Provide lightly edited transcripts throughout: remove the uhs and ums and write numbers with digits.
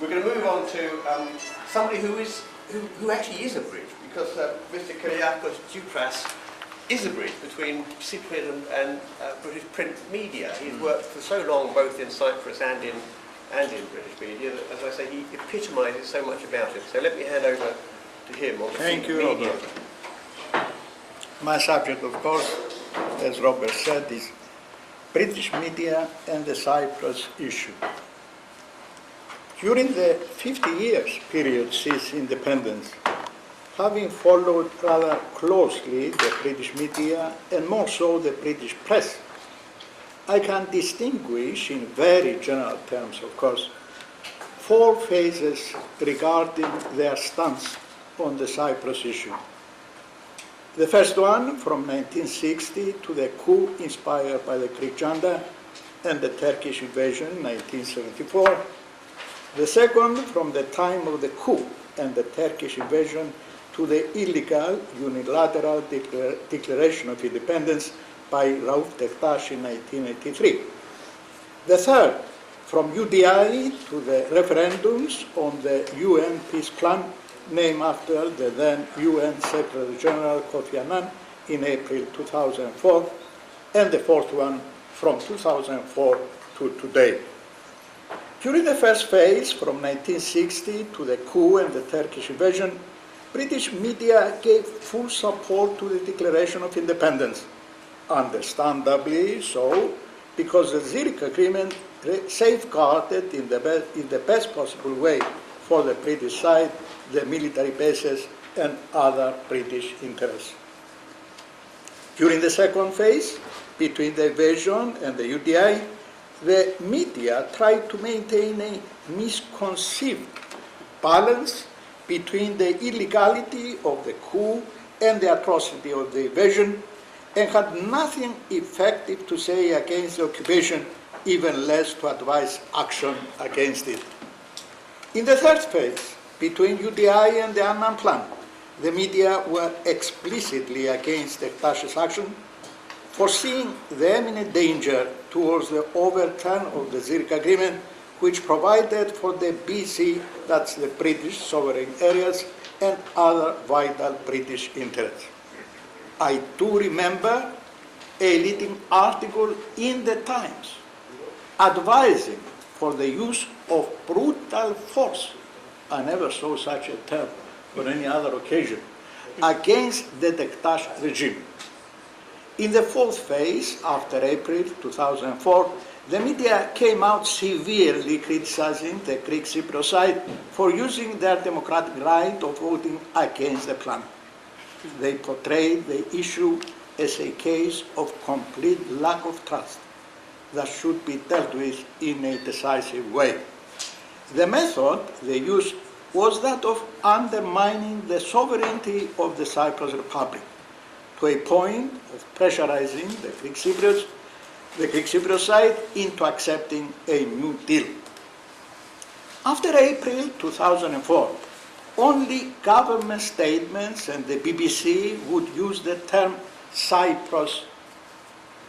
We're going to move on to somebody who actually is a bridge, because Mr Kyriacos Tsioupras is a bridge between Cypriot and British print media. He's worked for so long both in Cyprus and in British media that, as I say, he epitomises so much about it. So let me hand over to him on the Thank you, media. Robert. My subject, of course, as Robert said, is British media and the Cyprus issue. During the 50 years period since independence, having followed rather closely the British media and more so the British press, I can distinguish in very general terms, of course, 4 phases regarding their stance on the Cyprus issue. The first one from 1960 to the coup inspired by the Greek junta and the Turkish invasion in 1974. The second from the time of the coup and the Turkish invasion to the illegal unilateral declaration of independence by Rauf Denktash in 1983. The third from UDI to the referendums on the UN peace plan named after the then UN Secretary General Kofi Annan in April 2004, and the fourth one from 2004 to today. During the first phase, from 1960 to the coup and the Turkish invasion, British media gave full support to the Declaration of Independence, understandably so, because the Zurich Agreement safeguarded in the best possible way for the British side the military bases and other British interests. During the second phase, between the invasion and the UDI, the media tried to maintain a misconceived balance between the illegality of the coup and the atrocity of the invasion, and had nothing effective to say against the occupation, even less to advise action against it. In the third phase, between UDI and the Annan plan, the media were explicitly against Denktaş's action, foreseeing the imminent danger towards the overturn of the Zurich Agreement, which provided for the BC, that's the British sovereign areas, and other vital British interests. I do remember a leading article in the Times advising for the use of brutal force, I never saw such a term on any other occasion, against the Denktaş regime. In the fourth phase, after April 2004, the media came out severely criticizing the Greek Cypriot side for using their democratic right of voting against the plan. They portrayed the issue as a case of complete lack of trust that should be dealt with in a decisive way. The method they used was that of undermining the sovereignty of the Cyprus Republic to a point of pressurizing the Greek Cypriot side into accepting a new deal. After April 2004, only government statements and the BBC would use the term Cyprus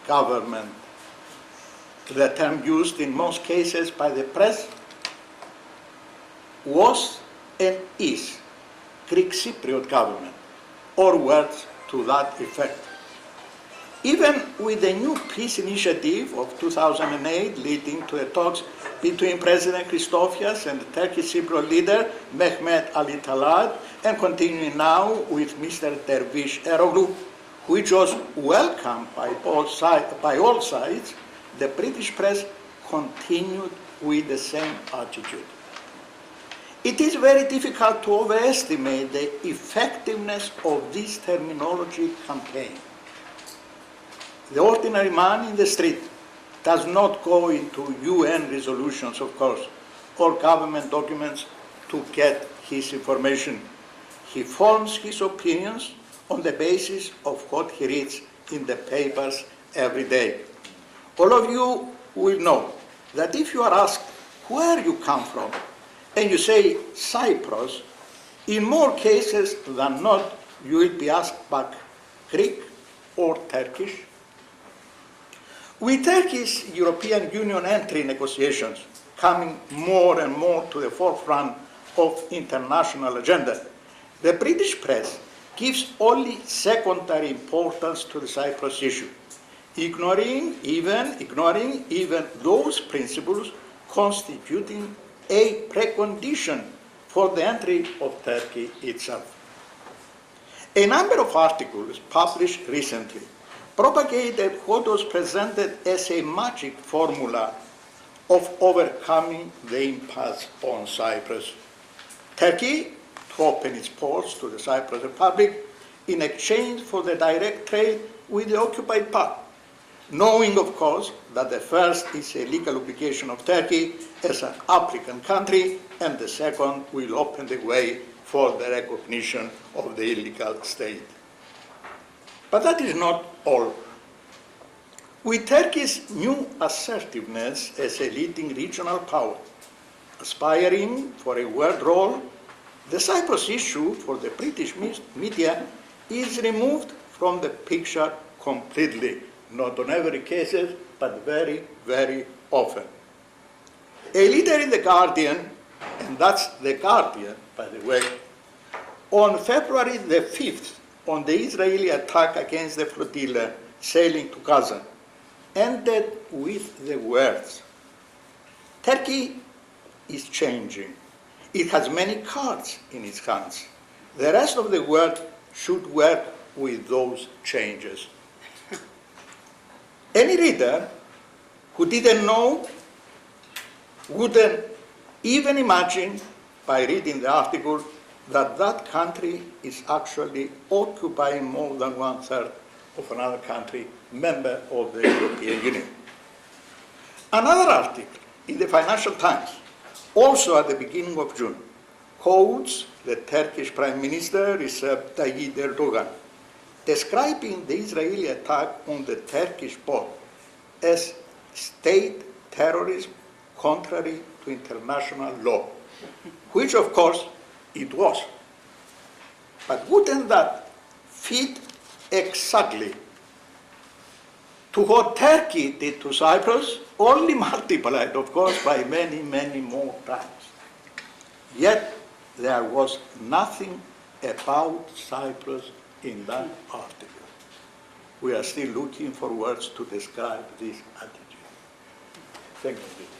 government, the term used in most cases by the press was and is Greek Cypriot government, or words to that effect. Even with the new peace initiative of 2008 leading to the talks between President Christofias and the Turkish Cypriot leader Mehmet Ali Talat, and continuing now with Mr. Dervish Eroglu, which was welcomed by all sides, the British press continued with the same attitude. It is very difficult to overestimate the effectiveness of this terminology campaign. The ordinary man in the street does not go into UN resolutions, of course, or government documents to get his information. He forms his opinions on the basis of what he reads in the papers every day. All of you will know that if you are asked where you come from, and you say Cyprus, in more cases than not, you will be asked back Greek or Turkish. With Turkey's European Union entry negotiations coming more and more to the forefront of international agenda, the British press gives only secondary importance to the Cyprus issue, ignoring even those principles constituting a precondition for the entry of Turkey itself. A number of articles published recently propagated what was presented as a magic formula of overcoming the impasse on Cyprus. Turkey to open its ports to the Cyprus Republic in exchange for the direct trade with the occupied part, knowing, of course, that the first is a legal obligation of Turkey as an applicant country, and the second will open the way for the recognition of the illegal state. But that is not all. With Turkey's new assertiveness as a leading regional power, aspiring for a world role, the Cyprus issue for the British media is removed from the picture completely, not on every case, but very, very often. A leader in The Guardian, and that's The Guardian, by the way, on February the 5th, on the Israeli attack against the flotilla sailing to Gaza, ended with the words, "Turkey is changing. It has many cards in its hands. The rest of the world should work with those changes." Any reader who didn't know wouldn't even imagine by reading the article that that country is actually occupying more than 1/3 of another country, member of the European Union. Another article in the Financial Times, also at the beginning of June, quotes the Turkish Prime Minister Recep Tayyip Erdogan, describing the Israeli attack on the Turkish port as state terrorism contrary to international law, which of course it was. But wouldn't that fit exactly to what Turkey did to Cyprus, only multiplied, of course, by many, many more times? Yet there was nothing about Cyprus in that article. We are still looking for words to describe this attitude. Thank you.